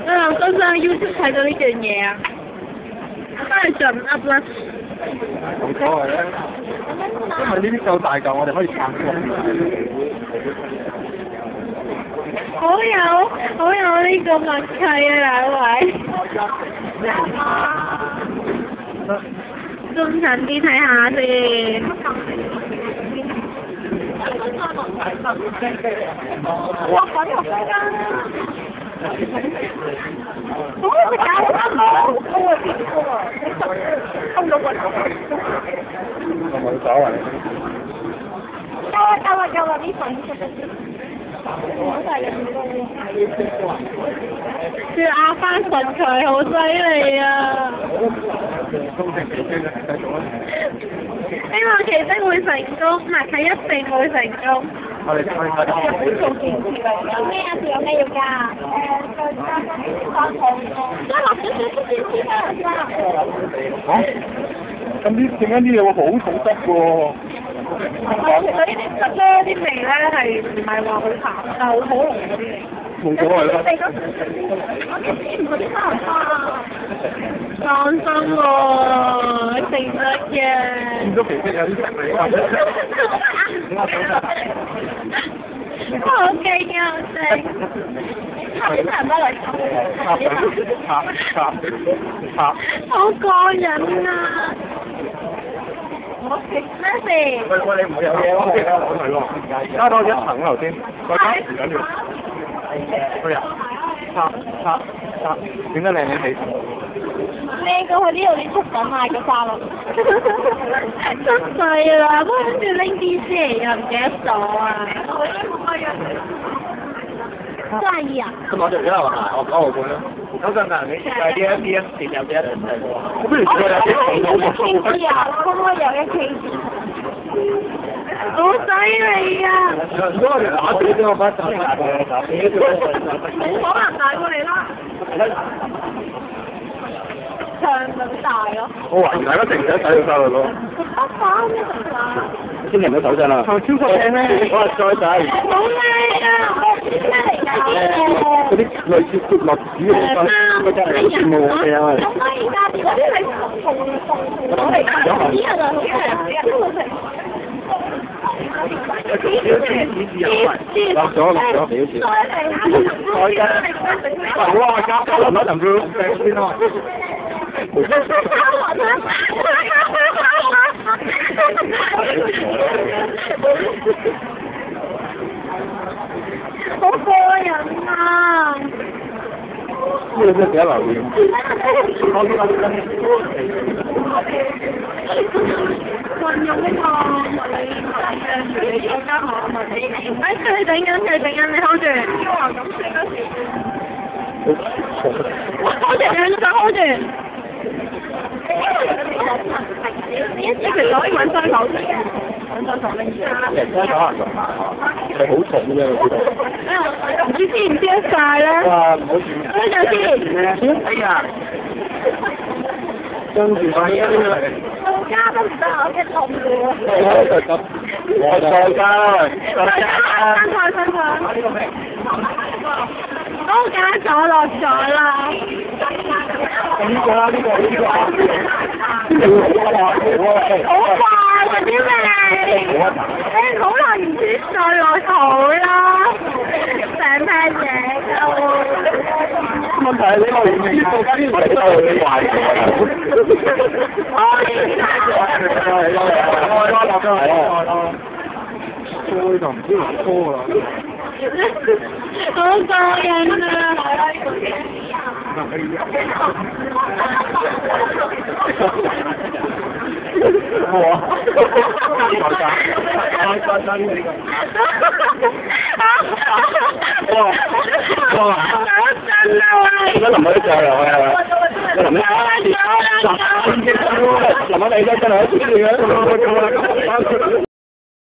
我想上 YouTube 睇到呢段嘢啊，翻嚟再唔 up 啦。冇所謂啦，因為呢啲夠大嚿，我哋可以拆過。好有呢個默契啊，兩位。仲近啲睇下先。哇！滾肉間啊！咁你食價好啱好高啊！點高啊？溝咗滾肉。冇所謂。夠啦！啲粉好大嘅要壓翻實佢，好犀利啊！希望奇蹟會成功，唔係佢一定會成功。我哋本做建設嚟㗎。有咩啊？仲有咩要加？再加翻加落少少建設啊！咁啲點解啲嘢會好重質喎？其實呢啲質咧，啲味咧係唔係話好鹹，但係好濃嗰啲嚟。冇所謂啦。我啲沙拉放心喎，食得嘅。見到奇蹟有啲食味啊！好勁啊！我哋差唔多嚟好過癮啊！咩事？喂，你唔會有嘢咯？係喎，加多一層頭先，再加唔緊要。對啊，插，點解靚靚地？靚過去呢度啲出品賣嘅沙律，出世啦！不過跟住拎啲先又唔記得咗啊！真係啊！咁我就而家話我9號半啦。嗰陣啊，你係 DFDF 電有幾多人睇過？我不如試下啲知啊，可唔可以有1K？好犀利啊！如果我哋打死咗，我把手打過嚟，打死咗。冇可能大過你啦！唱咁大咯！我懷疑大家成日都睇到沙律咯。得翻咩成曬？先停咗手震啦！超級靚咩？我話再睇。好靚啊！咩嚟㗎？嗰啲類似雪落子嘅嘢，嗰真係羨慕嘅啊！咁可以加啲嗰啲係紅攞嚟㗎，呢個就好平，落咗，表示。再加，好啊，加多一層表先咯。好過癮啊！呢個真係幾留意。運用呢個物理嘅國家學物理，佢整緊，你 hold 住。咁算得時。hold 住，兩隻手 hold 住。一條手可以揾雙手食，揾雙手拎住。雙手行咁係好重嘅呢個。唔知唔知得晒咧？哇！唔好轉人。呢陣先。哎呀！跟住快啲啦！加都唔得，我驚痛嘅。我再加，新菜。都加咗落咗啦。呢個啦，好快嗰啲味，好難唔知再落肚啦，成批嘢㗎。問題係你落唔知道啲味都會壞嘅。開就唔知落多啦。好過癮啊！哇！真啊喂！而家淋咗啲醬油係咪？淋咗啲淋咗你真係好中意嘅。